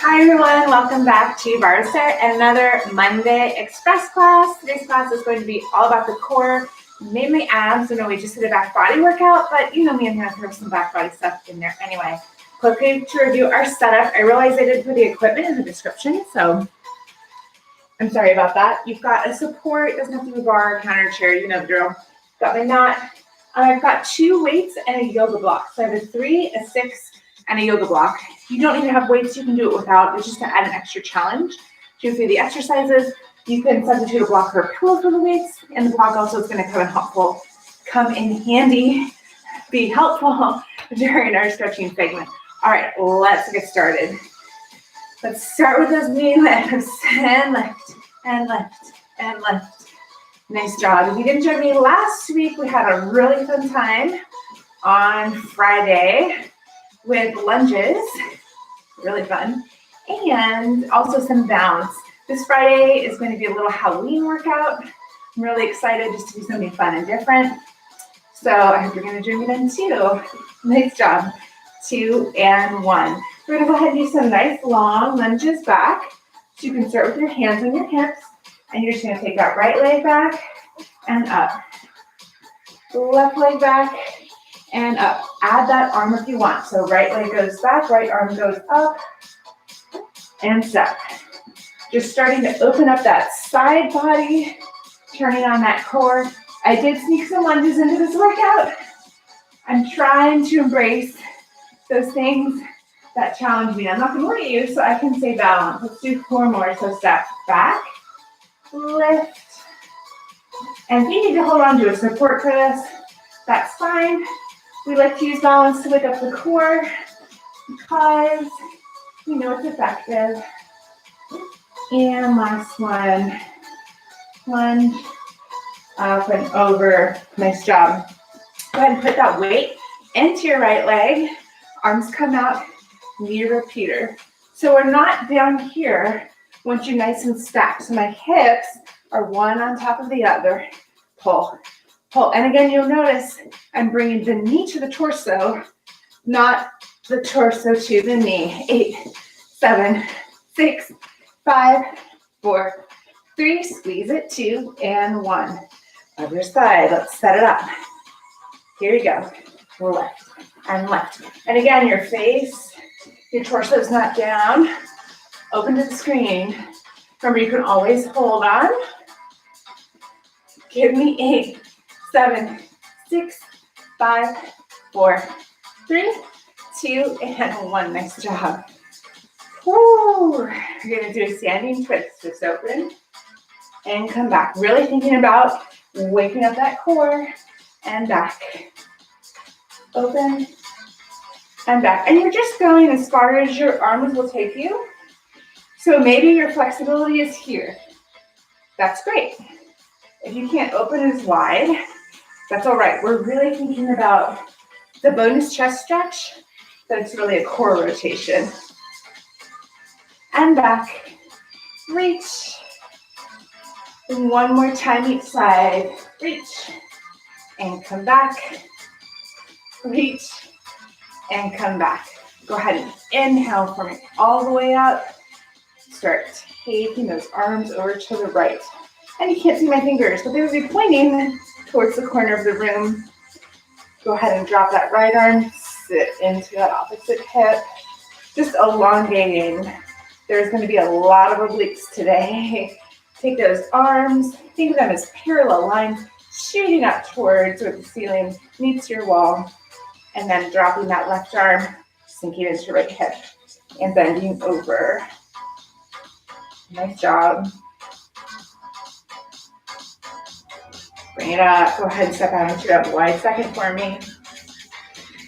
Hi everyone, welcome back to Barre, another Monday Express class. Today's class is going to be all about the core, mainly abs. I know we just did a back body workout, but you know me, I'm going to throw some back body stuff in there anyway. Quickly to review our setup, I realized I didn't put the equipment in the description, so I'm sorry about that. You've got a support, it doesn't have to be a bar, counter, chair, you know the drill. Got my mat. I've got 2 weights and a yoga block. So I have a 3, a 6, and a yoga block. You don't need to have weights, you can do it without. It's just to add an extra challenge to do the exercises. You can substitute a block or a pillow for the weights, and the block also is going to come in handy, be helpful during our stretching segment. All right, let's get started. Let's start with those knee lifts, and lift, and lift, and lift. Nice job. If you didn't join me last week, we had a really fun time on Friday with lunges, really fun, and also some bounce. This Friday is going to be a little Halloween workout. I'm really excited just to do something fun and different. So I hope you're going to join me then too. Nice job. 2 and 1. We're going to go ahead and do some nice long lunges back. So you can start with your hands on your hips, and you're just going to take that right leg back and up. Left leg back and up. Add that arm if you want. So right leg goes back, right arm goes up, and step. Just starting to open up that side body, turning on that core. I did sneak some lunges into this workout. I'm trying to embrace those things that challenge me. I'm not going to worry you, so I can stay balanced. Let's do 4 more. So step back, lift, and if you need to hold on to a support for this, that's fine. We like to use balance to wake up the core because we know it's effective. And last one, lunge, up and over. Nice job. Go ahead and put that weight into your right leg. Arms come out, knee repeater. So we're not down here once you're nice and stacked. So my hips are one on top of the other. Pull, pull. And again, you'll notice I'm bringing the knee to the torso, not the torso to the knee. 8, 7, 6, 5, 4, 3. Squeeze it. 2 and 1. Other side. Let's set it up. Here we go. Left and left. And again, your face, your torso is not down. Open to the screen. Remember, you can always hold on. Give me 8, 7, 6, 5, 4, 3, 2, and 1. Nice job. Woo. We're going to do a standing twist. Just open and come back. Really thinking about waking up that core and back. Open and back. And you're just going as far as your arms will take you. So maybe your flexibility is here. That's great. If you can't open as wide, that's all right. We're really thinking about the bonus chest stretch, but it's really a core rotation. And back. Reach. And one more time each side. Reach. And come back. Reach. And come back. Go ahead and inhale for me all the way up. Start taking those arms over to the right. And you can't see my fingers, but they will be pointing towards the corner of the room. Go ahead and drop that right arm, sit into that opposite hip. Just elongating. There's going to be a lot of obliques today. Take those arms, think of them as parallel lines, shooting up towards where the ceiling meets your wall. And then dropping that left arm, sinking into your right hip, and bending over. Nice job. Bring it up. Go ahead and step out into that wide second for me.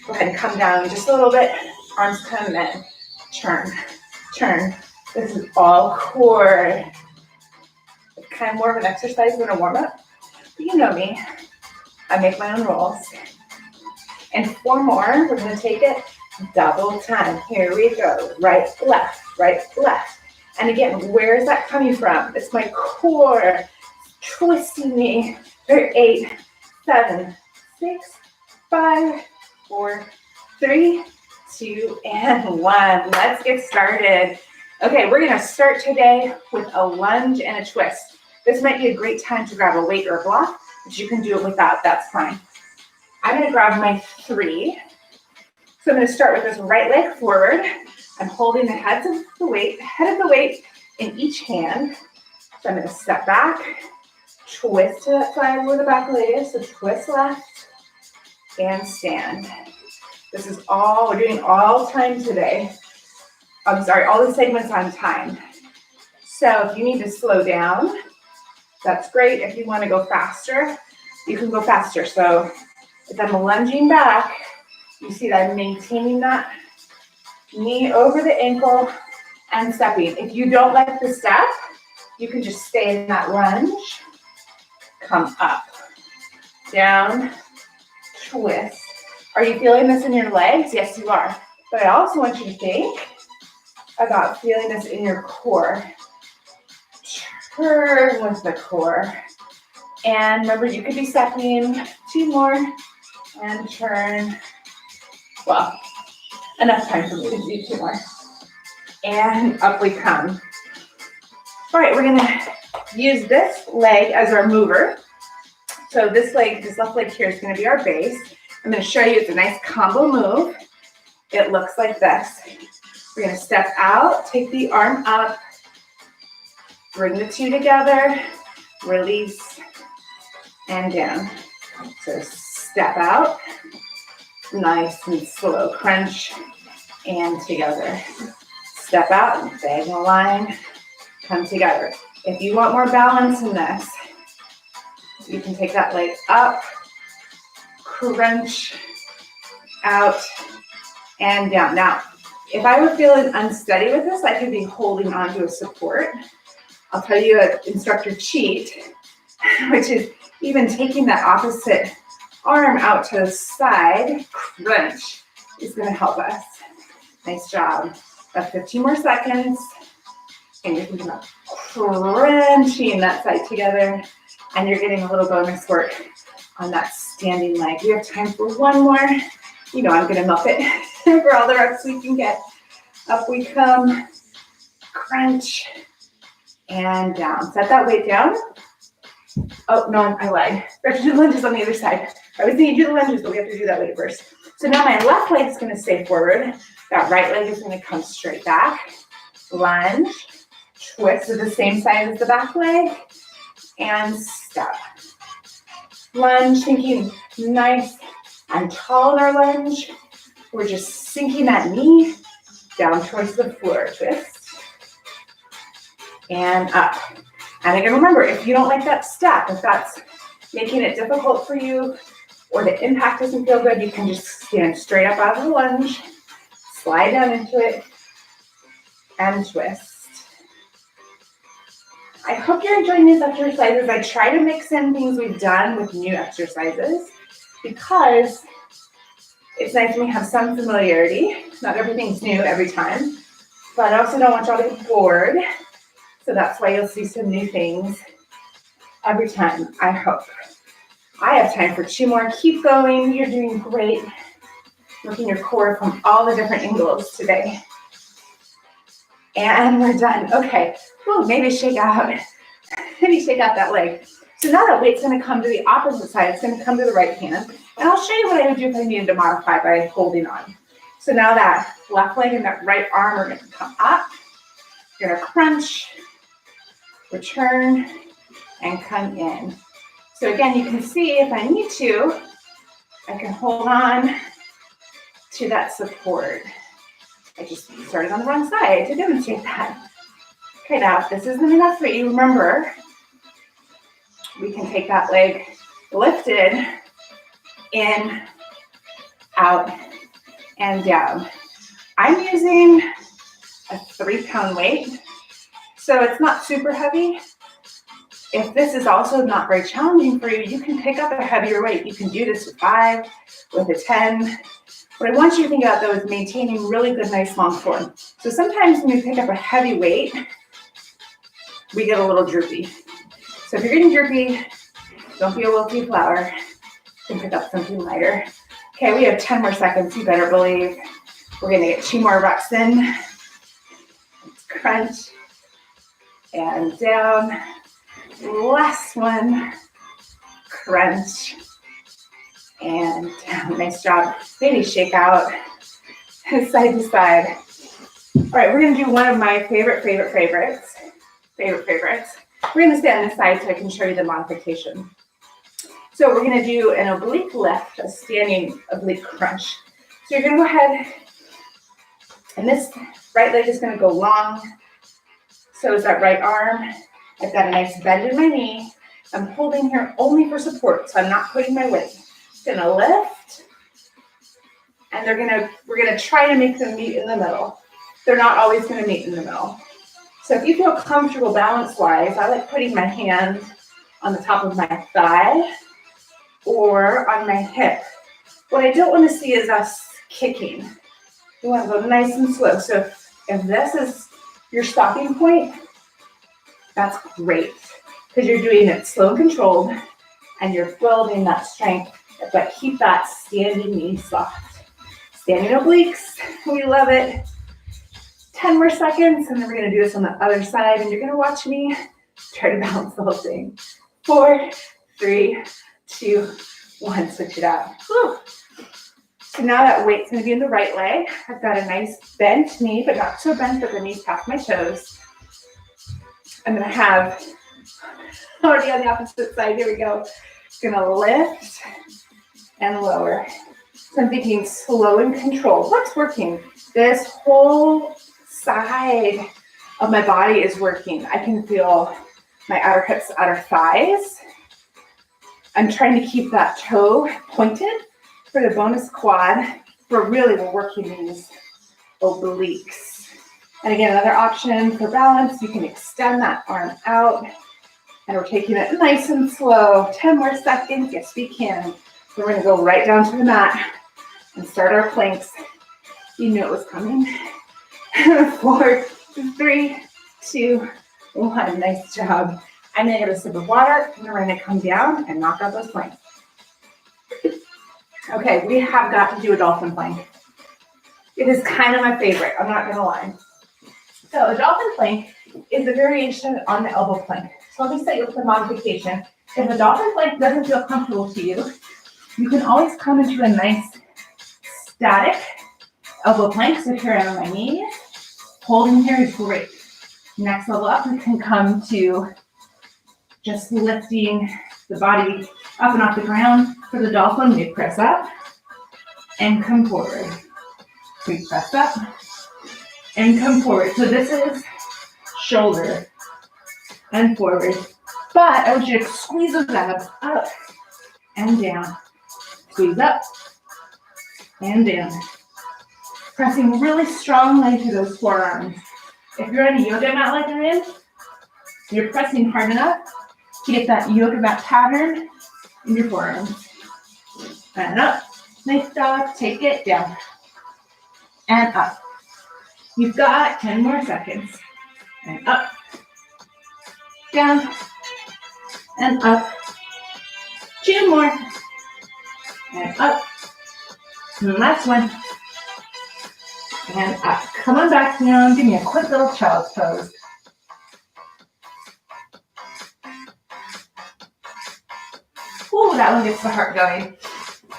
Go ahead and come down just a little bit. Arms come in. Turn, turn. This is all core. It's kind of more of an exercise than a warm-up. But you know me. I make my own rules. And 4 more. We're going to take it double time. Here we go. Right, left, right, left. And again, where is that coming from? It's my core twisting me. 8, 7, 6, 5, 4, 3, 2, and 1. Let's get started. Okay, we're gonna start today with a lunge and a twist. This might be a great time to grab a weight or a block, but you can do it without, that's fine. I'm gonna grab my 3. So I'm gonna start with this right leg forward. I'm holding the head of the weight in each hand. So I'm gonna step back, twist to that side where the back leg is, so twist left, and stand. This is all, we're doing all time today. I'm sorry, all the segments on time. So if you need to slow down, that's great. If you want to go faster, you can go faster. So if I'm lunging back, you see that I'm maintaining that knee over the ankle and stepping. If you don't like the step, you can just stay in that lunge, come up, down, twist. Are you feeling this in your legs? Yes, you are. But I also want you to think about feeling this in your core. Turn with the core. And remember, you could be stepping 2 more and turn. Well, enough time for me to do 2 more. And up we come. All right, we're gonna use this leg as our mover. So this left leg here is gonna be our base. I'm gonna show you, it's a nice combo move. It looks like this. We're gonna step out, take the arm up, bring the 2 together, release, and down. So step out, nice and slow, crunch, and together. Step out, diagonal line, come together. If you want more balance in this, you can take that leg up, crunch, out, and down. Now, if I were feeling unsteady with this, I could be holding onto a support. I'll tell you an instructor cheat, which is even taking that opposite arm out to the side, crunch, is gonna help us. Nice job. About 15 more seconds. And you're thinking about crunching that side together, and you're getting a little bonus work on that standing leg. We have time for 1 more. You know I'm gonna milk it for all the reps we can get. Up we come, crunch, and down. Set that weight down. Oh, no, I lied. We have to do the lunges on the other side. I was saying do the lunges, but we have to do that weight first. So now my left leg is gonna stay forward. That right leg is gonna come straight back. Lunge, twist to the same side as the back leg, and step. Lunge, thinking nice and tall in our lunge. We're just sinking that knee down towards the floor. Twist, and up. And again, remember, if you don't like that step, if that's making it difficult for you, or the impact doesn't feel good, you can just stand straight up out of the lunge, slide down into it, and twist. I hope you're enjoying these exercises. I try to mix in things we've done with new exercises because it's nice when we have some familiarity. Not everything's new every time, but I also don't want y'all to get bored. So that's why you'll see some new things every time, I hope. I have time for 2 more. Keep going. You're doing great. Working your core from all the different angles today. And we're done. Okay. Ooh, maybe shake out. Maybe shake out that leg. So now that weight's going to come to the opposite side. It's going to come to the right hand. And I'll show you what I would do if I needed to modify by holding on. So now that left leg and that right arm are going to come up. You're going to crunch, return, and come in. So again, you can see if I need to, I can hold on to that support. I just started on the wrong side to demonstrate that. Okay, now if this isn't enough for you, remember, we can take that leg lifted, in, out, and down. I'm using a 3-pound weight, so it's not super heavy. If this is also not very challenging for you, you can pick up a heavier weight. You can do this with 5, with a 10. What I want you to think about though is maintaining really good, nice long form. So sometimes when we pick up a heavy weight, we get a little droopy. So if you're getting droopy, don't be a wilty flower. You can pick up something lighter. Okay, we have 10 more seconds, you better believe. We're gonna get 2 more reps in. crunch, and down. Last one, crunch, and down. Nice job. Maybe shake out side to side. All right, we're gonna do one of my favorites. We're gonna stay on this side so I can show you the modification. So we're gonna do an oblique lift, a standing oblique crunch. So you're gonna go ahead, and this right leg is gonna go long. So is that right arm. I've got a nice bend in my knee. I'm holding here only for support, so I'm not putting my weight. It's gonna lift, and we're gonna try to make them meet in the middle. They're not always gonna meet in the middle. So if you feel comfortable balance-wise, I like putting my hand on the top of my thigh or on my hip. What I don't want to see is us kicking. You want to go nice and slow. So if this is your stopping point, that's great, because you're doing it slow and controlled, and you're building that strength, but keep that standing knee soft. Standing obliques, we love it. 10 more seconds, and then we're gonna do this on the other side, and you're gonna watch me try to balance the whole thing. 4, 3, 2, 1, switch it out. Whew. So now that weight's gonna be in the right leg. I've got a nice bent knee, but not so bent that the knee's past my toes. I'm gonna have, already on the opposite side, here we go. Gonna lift and lower. So I'm thinking slow and controlled. What's working? This whole side of my body is working. I can feel my outer hips, outer thighs. I'm trying to keep that toe pointed for the bonus quad, but really we're working these obliques. And again, another option for balance, you can extend that arm out, and we're taking it nice and slow. 10 more seconds, yes we can. So we're gonna go right down to the mat and start our planks. You knew it was coming. 4, 3, 2, 1, nice job. I'm gonna get a sip of water, and we're gonna come down and knock out those planks. Okay, we have got to do a dolphin plank. It is kind of my favorite, I'm not gonna lie. So a dolphin plank is a variation on the elbow plank. So let me set you up with a modification. If a dolphin plank doesn't feel comfortable to you, you can always come into a nice static elbow plank. So here I am on my knees. Holding here is great. Next level up, we can come to just lifting the body up and off the ground. For the dolphin, we press up and come forward. We press up and come forward. So this is shoulder and forward. But I want you to squeeze those abs up and down. Squeeze up and down. Pressing really strongly to those forearms. If you're on a yoga mat like I'm in, you're pressing hard enough to get that yoga mat pattern in your forearms. And up. Nice job. Take it down. And up. You've got 10 more seconds. And up. Down. And up. 2 more. And up. And last one. And up. Come on back down. Give me a quick little child's pose. Ooh, that one gets the heart going.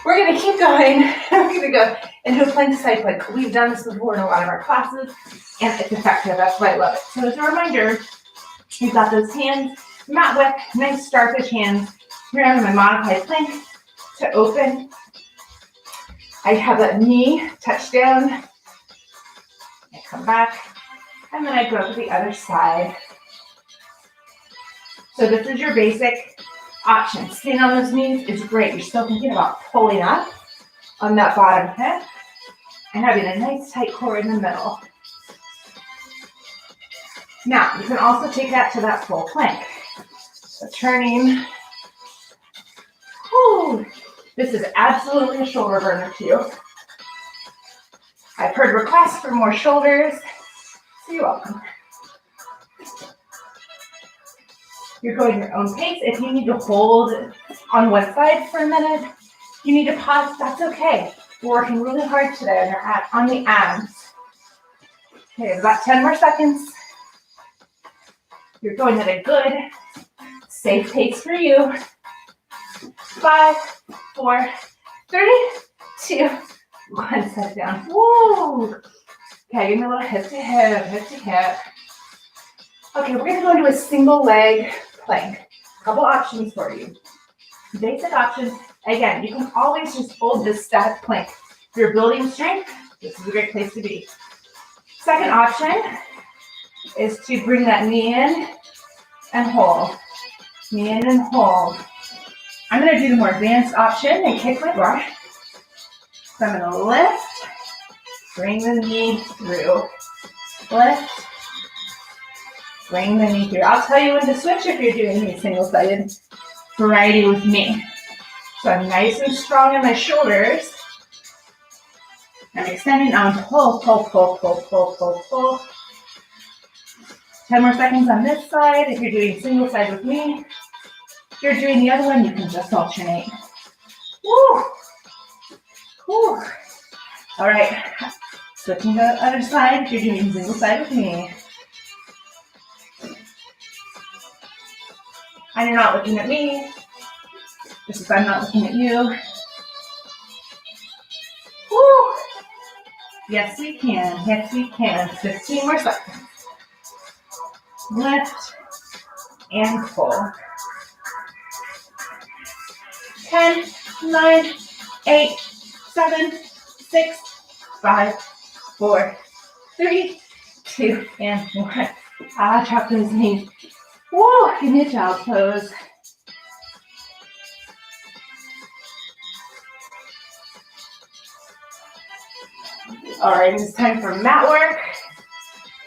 We're going to keep going. We're going to go into a plank side plank. We've done this before in a lot of our classes, and it's effective. That's why I love it. So as a reminder, you've got those hands, mat width, nice starfish hands. Here I am in my modified plank to open. I have that knee touch down. I come back, and then I go to the other side. So this is your basic option. Staying on those knees is great. You're still thinking about pulling up on that bottom hip and having a nice tight core in the middle. Now, you can also take that to that full plank. So turning. Whew. This is absolutely a shoulder burner too. I've heard requests for more shoulders, so you're welcome. You're going your own pace. If you need to hold on one side for a minute, you need to pause, that's okay. We're working really hard today on the abs. Okay, about 10 more seconds. You're going at a good, safe pace for you. 5, 4, 3, 2, 1. Set it down. Woo! Okay, give me a little hip to hip, hip to hip. Okay, we're gonna go into a single leg plank. A couple options for you. Basic options. Again, you can always just hold this static plank. If you're building strength, this is a great place to be. Second option is to bring that knee in and hold. Knee in and hold. I'm gonna do the more advanced option and kick my bar. So I'm gonna lift, bring the knee through. Lift, bring the knee through. I'll tell you when to switch if you're doing the single-sided variety with me. So I'm nice and strong in my shoulders. I'm extending on pull, pull, pull, pull, pull, pull, pull. 10 more seconds on this side. If you're doing single side with me, if you're doing the other one, you can just alternate. Woo! Woo! All right, switching to the other side. If you're doing single side with me. And you're not looking at me, just as I'm not looking at you. Woo! Yes, we can. Yes, we can. 15 more seconds. Lift and pull. 10, 9, 8, 7, 6, 5, 4, 3, 2, and 1. Drop those knees. Woo! Give me a child's pose. All right, it's time for mat work.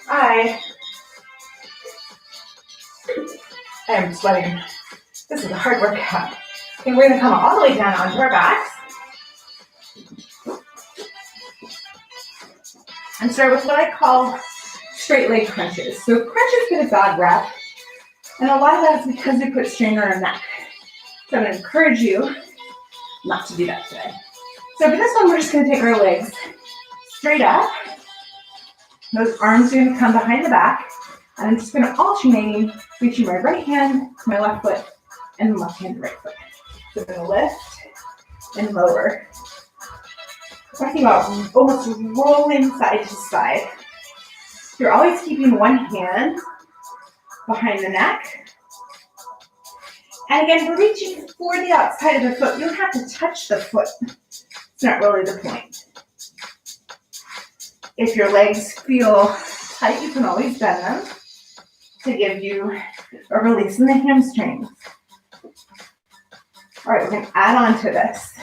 I am sweating. This is a hard workout. Okay, we're gonna come all the way down onto our backs. And start with what I call straight leg crunches. So crunches get a bad rap, and a lot of that is because we put strain on our neck. So I'm gonna encourage you not to do that today. So for this one, we're just gonna take our legs straight up. Those arms are gonna come behind the back, and I'm just gonna alternate reaching my right hand to my left foot and left hand to right foot. So I'm gonna lift and lower. Talking about almost rolling side to side. You're always keeping one hand behind the neck. And again, we're reaching for the outside of the foot. You don't have to touch the foot. It's not really the point. If your legs feel tight, you can always bend them to give you a release in the hamstrings. All right, we're going to add on to this.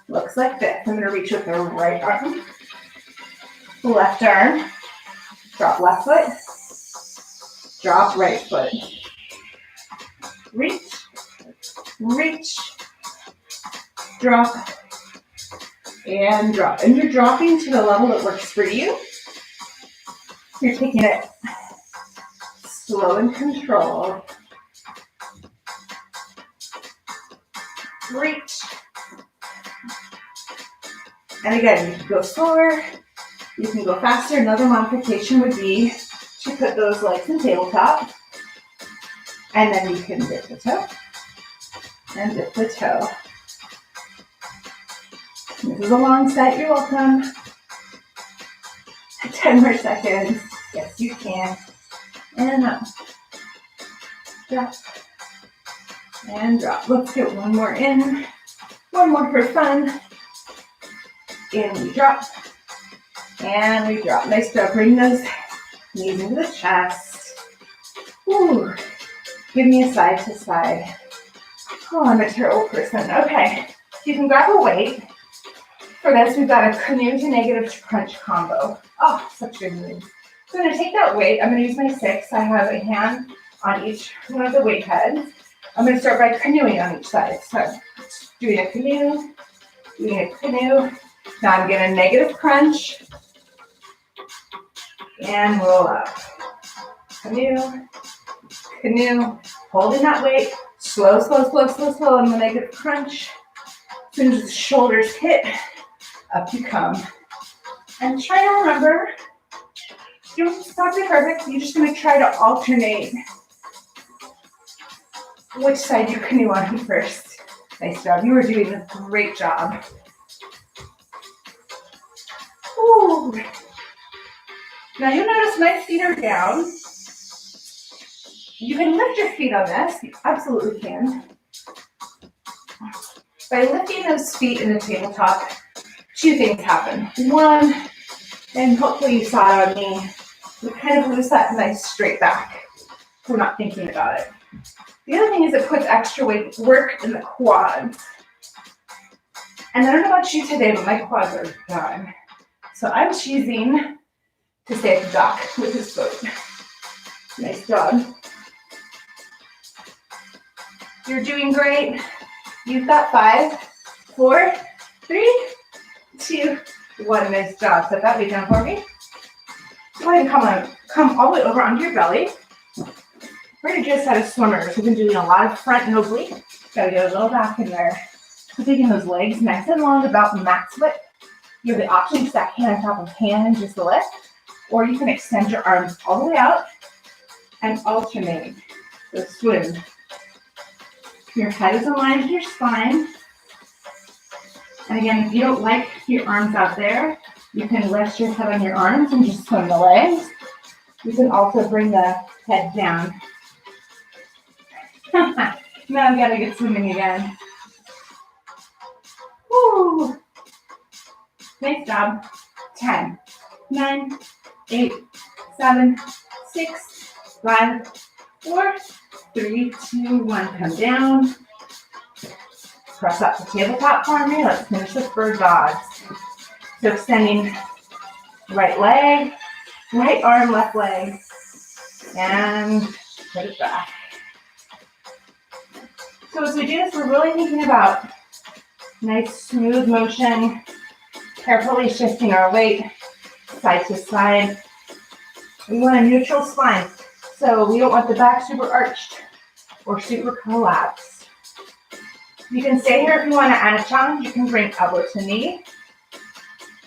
Looks like this. I'm going to reach with the right arm, left arm, drop left foot, drop right foot. Reach, reach, drop, and drop. And you're dropping to the level that works for you. You're taking it slow and controlled. Reach. And again, you can go slower, you can go faster. Another modification would be to put those legs in tabletop, and then you can dip the toe and dip the toe. This is a long set, you're welcome. 10 more seconds. Yes, you can. And up. Drop. And drop. Let's get one more in. One more for fun. In we drop. And we drop. Nice job. Bring those knees into the chest. Ooh. Give me a side to side. Oh, I'm a terrible person. Okay. You can grab a weight. For this, we've got a canoe to negative crunch combo. Oh, such good news. So I'm going to take that weight. I'm going to use my 6. I have a hand on each one of the weight heads. I'm going to start by canoeing on each side. So doing a canoe, doing a canoe. Now I'm getting a negative crunch. And roll up. Canoe, canoe, holding that weight. Slow, slow, slow, slow, slow on the negative crunch. As soon as the shoulders hit, up you come. And try to remember, you don't have to be perfect. You're just going to try to alternate which side you canoe on first. Nice job. You are doing a great job. Ooh. Now you'll notice my feet are down. You can lift your feet on this. You absolutely can. By lifting those feet in the tabletop, two things happen. One, and hopefully you saw it on me, we kind of lose that nice straight back. We're not thinking about it. The other thing is it puts extra work in the quads. And I don't know about you today, but my quads are done. So I'm choosing to stay at the dock with this boat. Nice job. You're doing great. You've got 5, 4, 3, 2, 1. Nice job. Set that weight down for me. Go ahead and come all the way over onto your belly. We're going to do a set of swimmers. We've been doing a lot of front and oblique. Got to get a little back in there. So taking those legs nice and long, about max width. You have the option to stack hand on top of hand and just lift. Or you can extend your arms all the way out and alternate. So swim. Your head is aligned with your spine. And again, if you don't like your arms out there, you can rest your head on your arms and just swim the legs. You can also bring the head down. Now I've got to get swimming again. Woo! Nice job. 10, 9, 8, 7, 6, 5, 4, 3, 2, 1. Come down. Press up the tabletop for me. Let's finish with bird dogs. So extending right leg, right arm, left leg, and put it back. So as we do this, we're really thinking about nice smooth motion, carefully shifting our weight side to side. We want a neutral spine, so we don't want the back super arched or super collapsed. You can stay here if you want to add a challenge. You can bring elbow to knee,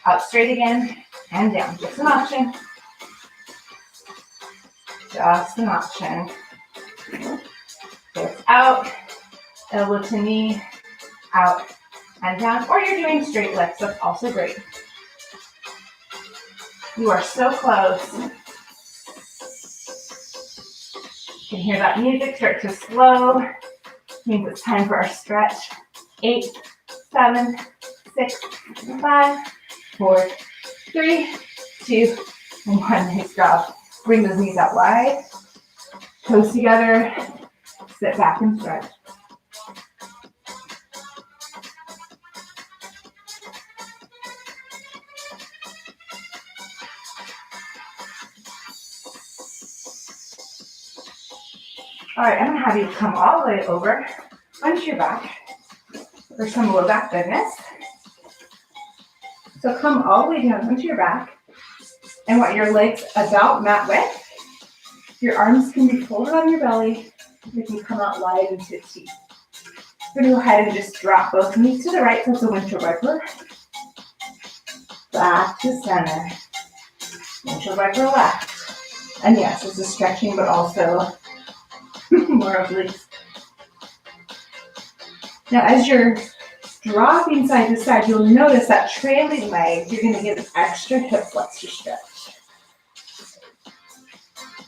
up straight again, and down. Just an option. Just an option. So it's out, elbow to knee, out, and down. Or you're doing straight lifts. That's also great. You are so close. You can hear that music start to slow. Means it's time for our stretch. 8, 7, 6, 5, 4, 3, 2, and 1. Nice job. Bring those knees out wide. Toes together. Sit back and stretch. All right, I'm going to have you come all the way over onto your back for some low back goodness. So come all the way down onto your back and want your legs about mat width. Your arms can be folded on your belly. They can come out wide into a T. We're going to go ahead and just drop both knees to the right so it's a windshield wiper. Back to center. Windshield wiper left. And yes, this is stretching, but also more obliques. Now, as you're dropping side to side, you'll notice that trailing leg, you're going to get an extra hip flexor stretch.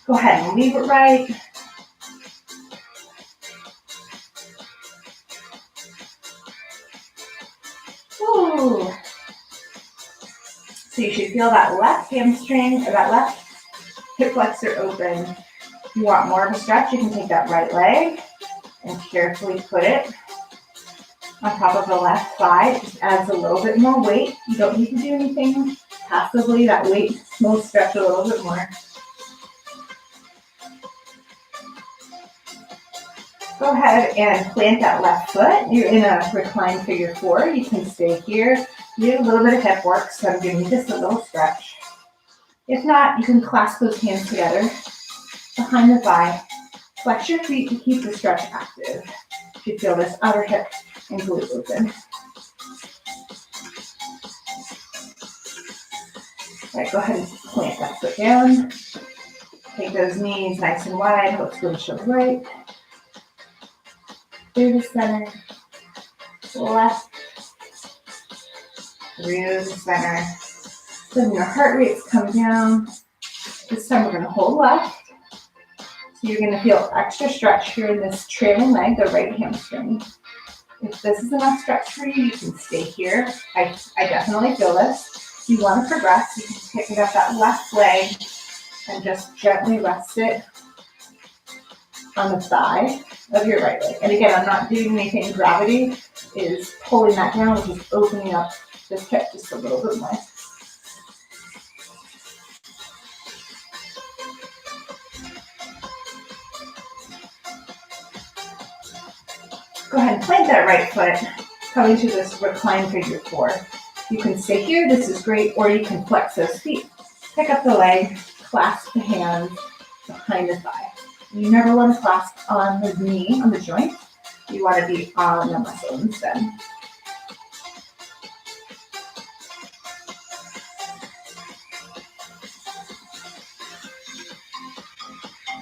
Go ahead and leave it right. Ooh. So you should feel that left hamstring or that left hip flexor open. If you want more of a stretch, you can take that right leg and carefully put it on top of the left thigh. It just adds a little bit more weight. You don't need to do anything passively. That weight will stretch a little bit more. Go ahead and plant that left foot. You're in a reclined figure 4. You can stay here. You have a little bit of hip work, so I'm giving you just a little stretch. If not, you can clasp those hands together behind the thigh. Flex your feet to keep the stretch active. You feel this outer hip and glute open. All right, go ahead and plant that foot down. Take those knees nice and wide. Let's go to shoulder right. through the center, left, through the center. So your heart rate's coming down. This time we're going to hold left. So you're going to feel extra stretch here in this trailing leg, the right hamstring. If this is enough stretch for you, you can stay here. I definitely feel this. If you want to progress, you can pick up that left leg and just gently rest it on the thigh of your right leg. And again, I'm not doing anything. Gravity is pulling that down, which is opening up this hip just a little bit more. Go ahead and plant that right foot, coming to this reclined figure four. You can stay here, this is great, or you can flex those feet. Pick up the leg, clasp the hands behind the thigh. You never want to clasp on the knee, on the joint. You want to be on the muscle instead.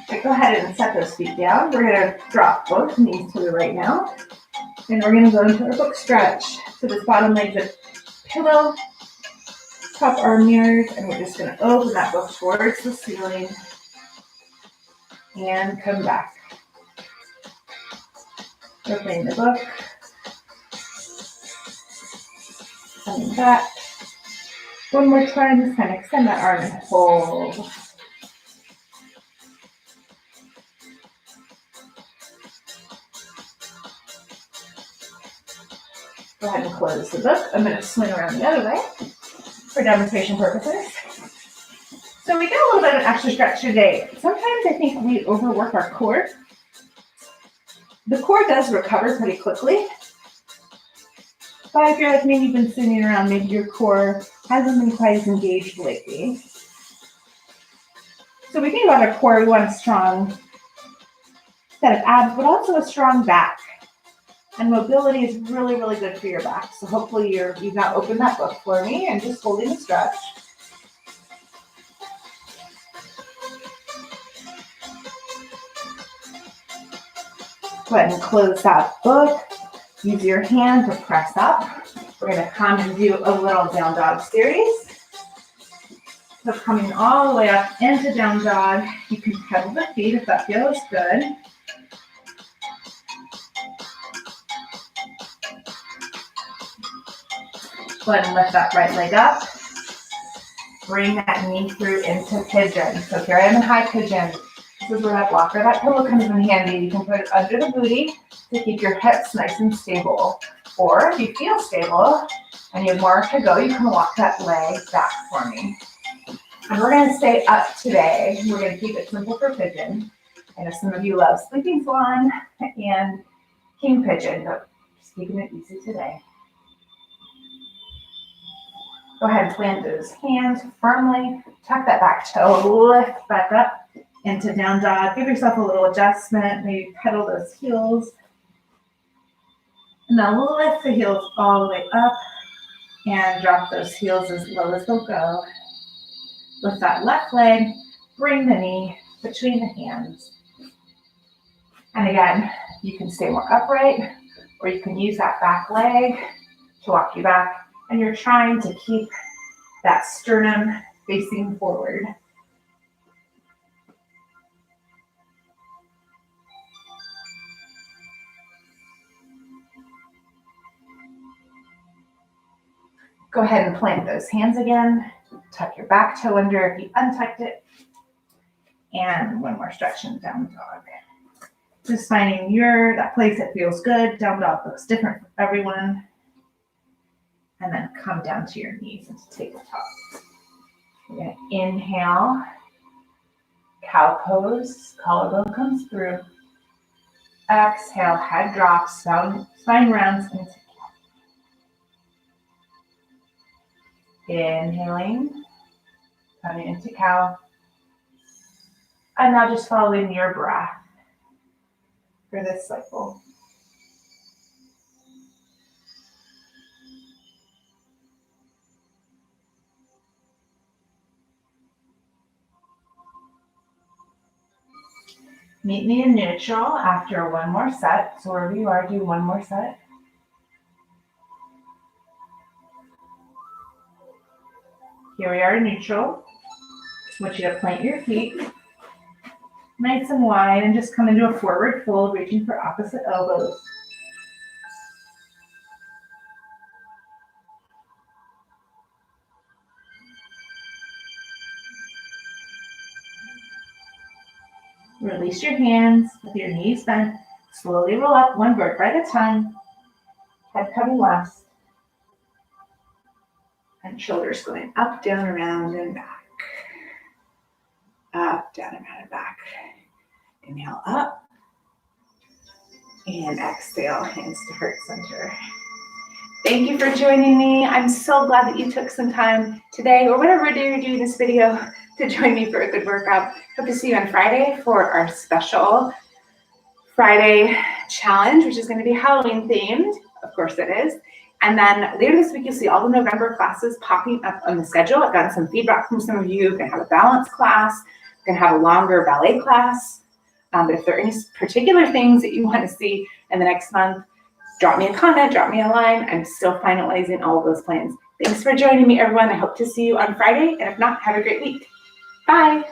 Okay, go ahead and set those feet down. We're going to drop both knees to the right now. And we're going to go into our book stretch. So this bottom leg's a pillow, top arm mirrors, and we're just going to open that book towards the ceiling and come back. Opening the book, coming back. One more time, just kind of extend that arm and hold. Go ahead and close the book. I'm going to swing around the other way for demonstration purposes. So we get a little bit of an extra stretch today. Sometimes I think we overwork our core. The core does recover pretty quickly. But if you're like me, you've been sitting around, maybe your core hasn't been quite as engaged lately. So we think about our core, we want a strong set of abs, but also a strong back. And mobility is really, really good for your back. So hopefully you've now opened that book for me and just holding the stretch. Go ahead and close that book. Use your hand to press up. We're going to come and do a little down dog series. So coming all the way up into down dog. You can pedal the feet if that feels good. Go ahead and lift that right leg up. Bring that knee through into pigeon. So here I am in high pigeon. This is where that blocker, that pillow comes in handy. You can put it under the booty to keep your hips nice and stable. Or if you feel stable and you have more to go, you can walk that leg back for me. And we're going to stay up today. We're going to keep it simple for pigeon. I know some of you love sleeping swan and king pigeon, but just keeping it easy today. Go ahead and plant those hands firmly. Tuck that back toe, lift back up into down dog. Give yourself a little adjustment. Maybe pedal those heels. And now lift the heels all the way up and drop those heels as low as they'll go. Lift that left leg, bring the knee between the hands. And again, you can stay more upright or you can use that back leg to walk you back. And you're trying to keep that sternum facing forward. Go ahead and plant those hands again. Tuck your back toe under if you untucked it. And one more stretch in down dog. Just finding that place that feels good. Down dog looks different for everyone. And then come down to your knees and take the top. We're going to inhale. Cow pose. Collarbone comes through. Exhale. Head drops. Spine rounds into cow. Inhaling. Coming into cow. And now just following your breath for this cycle. Meet me in neutral after one more set. So wherever you are, do one more set. Here we are in neutral. I want you to plant your feet nice and wide and just come into a forward fold, reaching for opposite elbows. Release your hands with your knees bent. Slowly roll up one vertebra at a time. Head coming last. And shoulders going up, down, around, and back. Up, down, around, and back. Inhale up. And exhale, hands to heart center. Thank you for joining me. I'm so glad that you took some time today or whatever day you're doing this video to join me for a good workout. Hope to see you on Friday for our special Friday challenge, which is going to be Halloween themed. Of course it is. And then later this week, you'll see all the November classes popping up on the schedule. I've gotten some feedback from some of you. We're going to have a balance class. We're going to have a longer ballet class. But if there are any particular things that you want to see in the next month, drop me a comment, drop me a line. I'm still finalizing all of those plans. Thanks for joining me, everyone. I hope to see you on Friday. And if not, have a great week. Bye.